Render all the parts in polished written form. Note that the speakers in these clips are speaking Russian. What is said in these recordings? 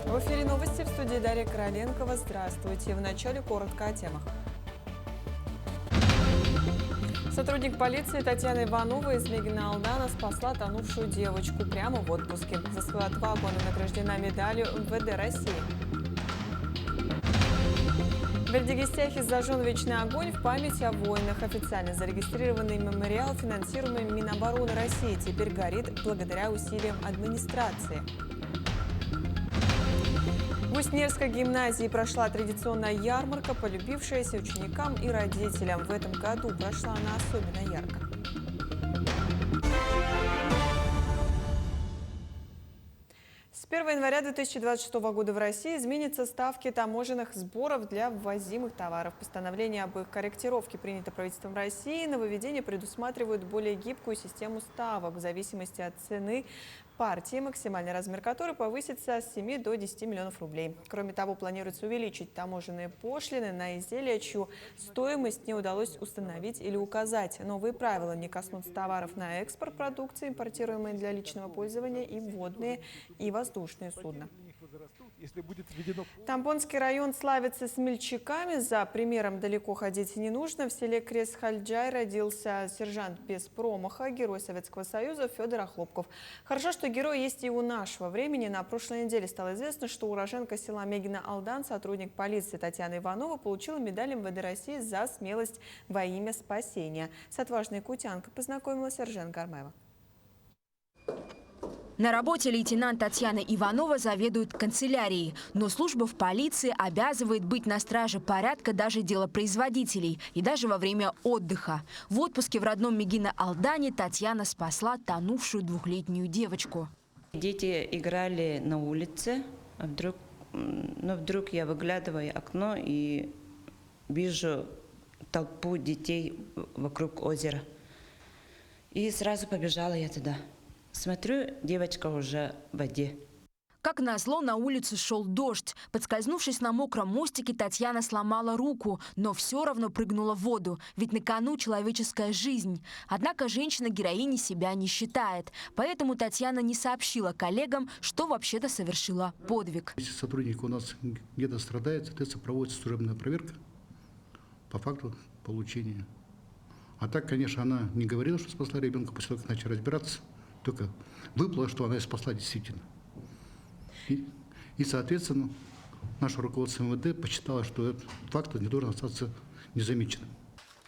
В эфире новости, в студии Дарья Короленкова. Здравствуйте. В начале коротко о темах. Сотрудник полиции Татьяна Иванова из Мегина Алдана спасла тонувшую девочку прямо в отпуске. За свою отвагу она награждена медалью МВД России. В Эльдигистяхе зажжен вечный огонь в память о воинах. Официально зарегистрированный мемориал, минобороны Минобороны России, теперь горит благодаря усилиям администрации. В Уснерской гимназии прошла традиционная ярмарка, полюбившаяся ученикам и родителям. В этом году прошла она особенно ярко. С 1 января 2026 года в России изменятся ставки таможенных сборов для ввозимых товаров. Постановление об их корректировке принято правительством России. Нововведения предусматривают более гибкую систему ставок в зависимости от цены партии, максимальный размер которой повысится с 7 до 10 миллионов рублей. Кроме того, планируется увеличить таможенные пошлины на изделия, чью стоимость не удалось установить или указать. Новые правила не коснутся товаров на экспорт продукции, импортируемой для личного пользования, и водные и воздушные судна. Тамбонский район славится смельчаками. За примером далеко ходить не нужно. В селе Крес-Хальджай родился сержант без промаха, герой Советского Союза Федор Охлопков. Хорошо, что герой есть и у нашего времени. На прошлой неделе стало известно, что уроженка села Мегина Алдан, сотрудник полиции Татьяна Иванова, получила медаль МВД России за смелость во имя спасения. С отважной якутянкой познакомилась Эржен Гармаева. На работе лейтенант Татьяна Иванова заведует канцелярией, но служба в полиции обязывает быть на страже порядка даже делопроизводителей и даже во время отдыха. В отпуске в родном Мегина Алдане Татьяна спасла тонувшую двухлетнюю девочку. Дети играли на улице, а вдруг я выглядываю в окно и вижу толпу детей вокруг озера. И сразу побежала я туда. Смотрю, девочка уже в воде. Как назло, на улицу шел дождь. Подскользнувшись на мокром мостике, Татьяна сломала руку, но все равно прыгнула в воду, ведь на кону человеческая жизнь. Однако женщина героиней себя не считает, поэтому Татьяна не сообщила коллегам, что вообще-то совершила подвиг. Если сотрудник у нас где-то страдает, соответственно, проводится служебная проверка по факту получения. А так, конечно, она не говорила, что спасла ребенка, после того, как начали разбираться. Только выплыло, что она и спасла действительно. И, соответственно, наше руководство МВД посчитало, что этот факт не должен остаться незамеченным.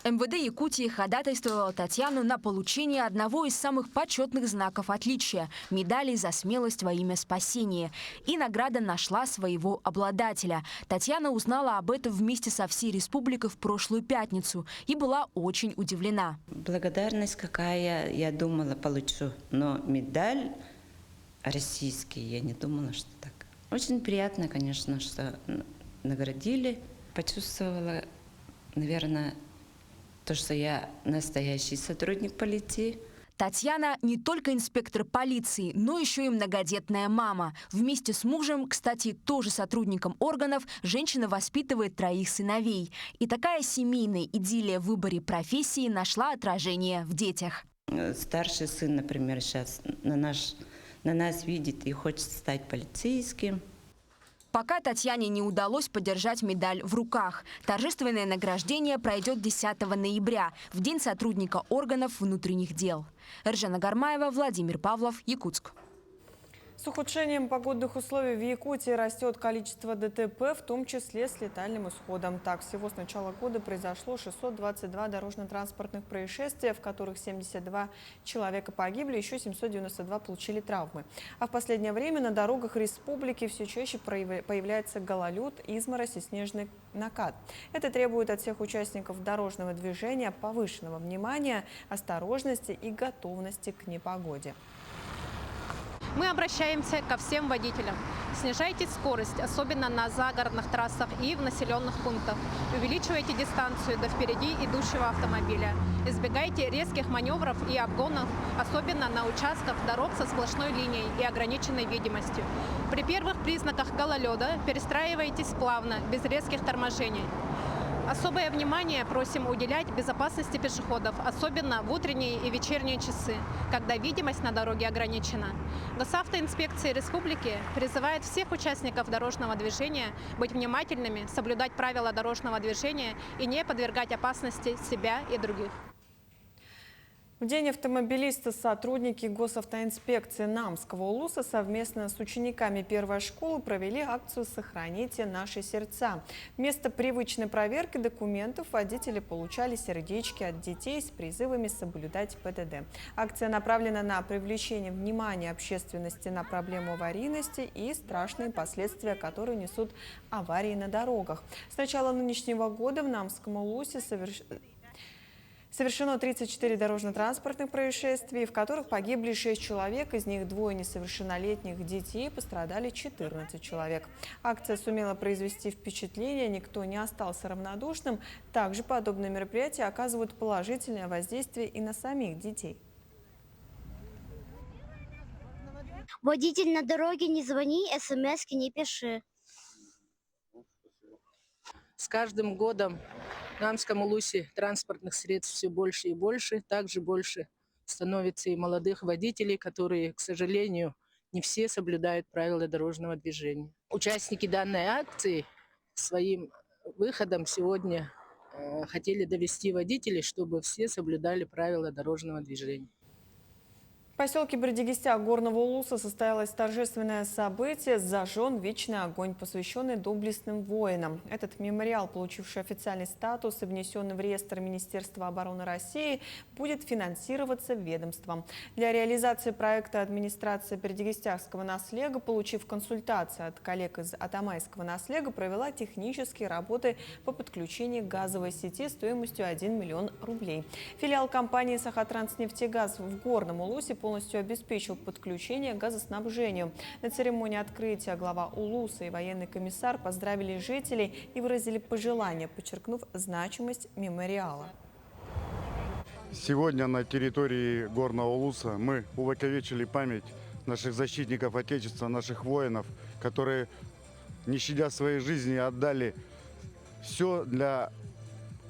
МВД Якутии ходатайствовала Татьяну на получение одного из самых почетных знаков отличия – медали за смелость во имя спасения. И награда нашла своего обладателя. Татьяна узнала об этом вместе со всей республикой в прошлую пятницу и была очень удивлена. Благодарность какая, я думала, получу. Но медаль российский, я не думала, что так. Очень приятно, конечно, что наградили. Почувствовала, наверное, то, что я настоящий сотрудник полиции. Татьяна не только инспектор полиции, но еще и многодетная мама. Вместе с мужем, кстати, тоже сотрудником органов, женщина воспитывает 3 сыновей. И такая семейная идиллия в выборе профессии нашла отражение в детях. Старший сын, например, сейчас на нас видит и хочет стать полицейским. Пока Татьяне не удалось подержать медаль в руках. Торжественное награждение пройдет 10 ноября, в День сотрудника органов внутренних дел. Эржена Гармаева, Владимир Павлов, Якутск. С ухудшением погодных условий в Якутии растет количество ДТП, в том числе с летальным исходом. Так, всего с начала года произошло 622 дорожно-транспортных происшествия, в которых 72 человека погибли, еще 792 получили травмы. А в последнее время на дорогах республики все чаще появляется гололед, изморозь и снежный накат. Это требует от всех участников дорожного движения повышенного внимания, осторожности и готовности к непогоде. Мы обращаемся ко всем водителям. Снижайте скорость, особенно на загородных трассах и в населенных пунктах. Увеличивайте дистанцию до впереди идущего автомобиля. Избегайте резких маневров и обгонов, особенно на участках дорог со сплошной линией и ограниченной видимостью. При первых признаках гололеда перестраивайтесь плавно, без резких торможений. Особое внимание просим уделять безопасности пешеходов, особенно в утренние и вечерние часы, когда видимость на дороге ограничена. Госавтоинспекция республики призывает всех участников дорожного движения быть внимательными, соблюдать правила дорожного движения и не подвергать опасности себя и других. В День автомобилиста сотрудники госавтоинспекции Намского улуса совместно с учениками первой школы провели акцию «Сохраните наши сердца». Вместо привычной проверки документов водители получали сердечки от детей с призывами соблюдать ПДД. Акция направлена на привлечение внимания общественности на проблему аварийности и страшные последствия, которые несут аварии на дорогах. С начала нынешнего года в Намском улусе совершено 34 дорожно-транспортных происшествий, в которых погибли 6 человек, из них 2 несовершеннолетних детей, пострадали 14 человек. Акция сумела произвести впечатление, никто не остался равнодушным. Также подобные мероприятия оказывают положительное воздействие и на самих детей. Водитель на дороге, не звони, смс-ки не пиши. С каждым годом в Намском улусе транспортных средств все больше и больше. Также больше становится и молодых водителей, которые, к сожалению, не все соблюдают правила дорожного движения. Участники данной акции своим выходом сегодня хотели довести водителей, чтобы все соблюдали правила дорожного движения. В поселке Бердигистяк Горного Улуса состоялось торжественное событие «Зажжен вечный огонь», посвященный доблестным воинам. Этот мемориал, получивший официальный статус и внесенный в реестр Министерства обороны России, будет финансироваться ведомством. Для реализации проекта администрация Бердигистякского наслега, получив консультации от коллег из Атамайского наслега, провела технические работы по подключению к газовой сети стоимостью 1 миллион рублей. Филиал компании «Сахатранснефтегаз» в Горном Улусе полностью обеспечил подключение к газоснабжению. На церемонии открытия глава Улуса и военный комиссар поздравили жителей и выразили пожелания, подчеркнув значимость мемориала. Сегодня на территории Горного Улуса мы увековечили память наших защитников Отечества, наших воинов, которые, не щадя своей жизни, отдали все для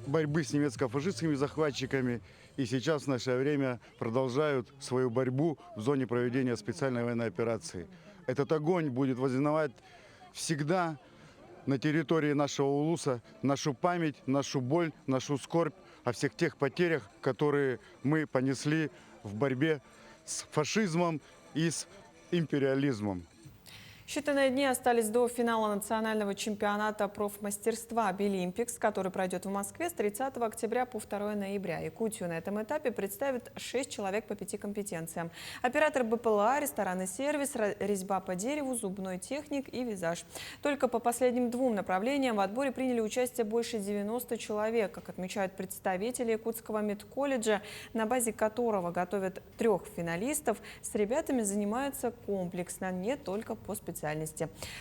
борьбы с немецко-фашистскими захватчиками и сейчас в наше время продолжают свою борьбу в зоне проведения специальной военной операции. Этот огонь будет воззнавать всегда на территории нашего Улуса нашу память, нашу боль, нашу скорбь о всех тех потерях, которые мы понесли в борьбе с фашизмом и с империализмом. Считанные дни остались до финала национального чемпионата профмастерства «Обилимпикс», который пройдет в Москве с 30 октября по 2 ноября. Якутию на этом этапе представит 6 человек по 5 компетенциям. Оператор БПЛА, ресторанный сервис, резьба по дереву, зубной техник и визаж. Только по последним 2 направлениям в отборе приняли участие больше 90 человек. Как отмечают представители Якутского медколледжа, на базе которого готовят 3 финалистов, с ребятами занимаются комплексно, не только по специальности.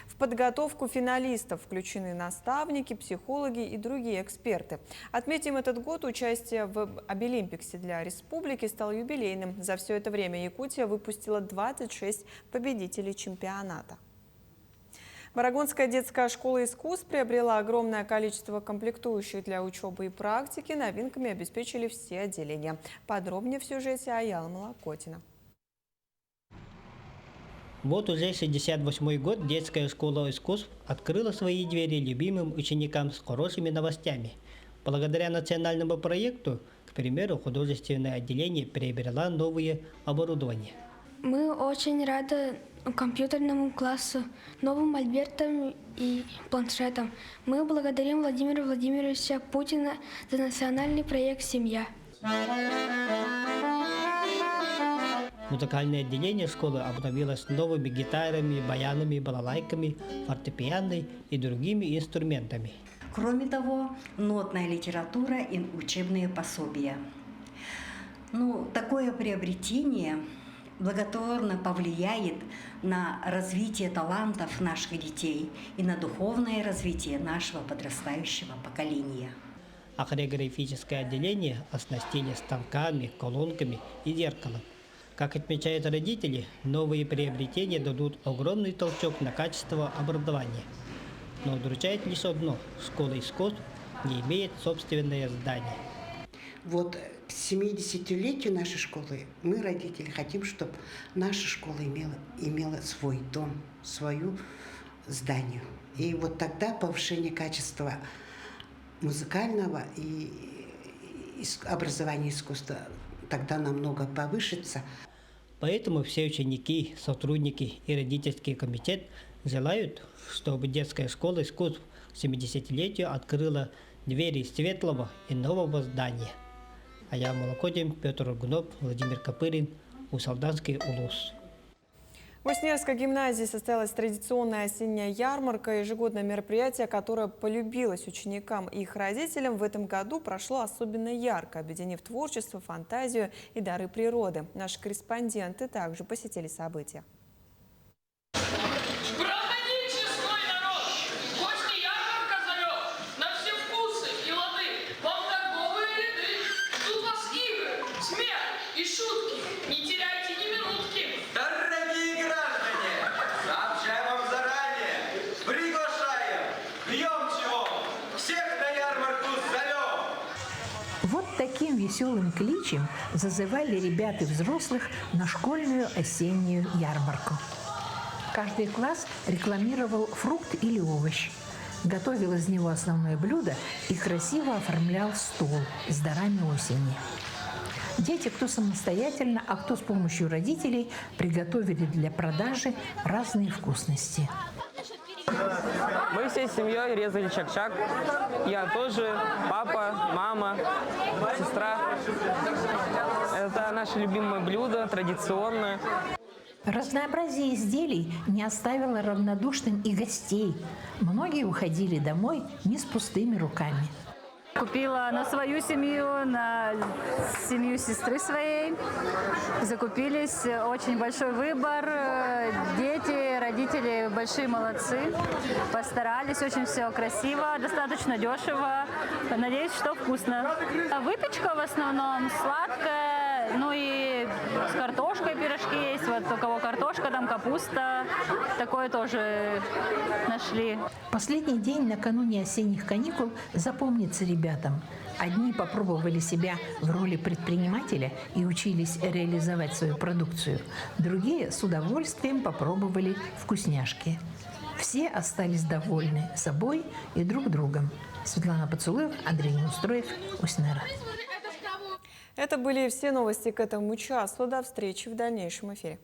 В подготовку финалистов включены наставники, психологи и другие эксперты. Отметим, этот год участие в Обилимпиксе для республики стал юбилейным. За все это время Якутия выпустила 26 победителей чемпионата. Марагонская детская школа искусств приобрела огромное количество комплектующих для учебы и практики. Новинками обеспечили все отделения. Подробнее в сюжете Аяла Молокотина. Вот уже 68-й год детская школа искусств открыла свои двери любимым ученикам с хорошими новостями. Благодаря национальному проекту, к примеру, художественное отделение приобрело новое оборудование. Мы очень рады компьютерному классу, новым мольбертам и планшетам. Мы благодарим Владимира Владимировича Путина за национальный проект «Семья». Музыкальное отделение школы обновилось новыми гитарами, баянами, балалайками, фортепианной и другими инструментами. Кроме того, нотная литература и учебные пособия. Такое приобретение благотворно повлияет на развитие талантов наших детей и на духовное развитие нашего подрастающего поколения. А хореографическое отделение оснастили станками, колонками и зеркалом. Как отмечают родители, новые приобретения дадут огромный толчок на качество образования. Но удручает лишь одно – школа искусств не имеет собственное здание. Вот к 70-летию нашей школы мы, родители, хотим, чтобы наша школа имела свой дом, свою здание. И вот тогда повышение качества музыкального и образования искусства тогда намного повысится. Поэтому все ученики, сотрудники и родительский комитет желают, чтобы детская школа искусств к 70-летию открыла двери светлого и нового здания. А я Молокодин, Петр Ургунов, Владимир Копырин, Усалданский улус. В Уснерской гимназии состоялась традиционная осенняя ярмарка. Ежегодное мероприятие, которое полюбилось ученикам и их родителям, в этом году прошло особенно ярко, объединив творчество, фантазию и дары природы. Наши корреспонденты также посетили события. Вот таким веселым кличем зазывали ребят и взрослых на школьную осеннюю ярмарку. Каждый класс рекламировал фрукт или овощ, готовил из него основное блюдо и красиво оформлял стол с дарами осени. Дети, кто самостоятельно, а кто с помощью родителей, приготовили для продажи разные вкусности. Мы всей семьей резали чак-чак. Я тоже, папа, мама, сестра. Это наше любимое блюдо, традиционное. Разнообразие изделий не оставило равнодушным и гостей. Многие уходили домой не с пустыми руками. Купила на свою семью, на семью сестры своей. Закупились, очень большой выбор. Дети, родители большие молодцы. Постарались, очень все красиво, достаточно дешево. Надеюсь, что вкусно. Выпечка в основном сладкая, ну и с картошкой пирожки есть. Вот у кого картошка, там капуста. Такое тоже нашли. Последний день накануне осенних каникул запомнится ребятам. Одни попробовали себя в роли предпринимателя и учились реализовать свою продукцию. Другие с удовольствием попробовали вкусняшки. Все остались довольны собой и друг другом. Светлана Поцелуев, Андрей Неустроев, Уснера. Это были все новости к этому часу. До встречи в дальнейшем эфире.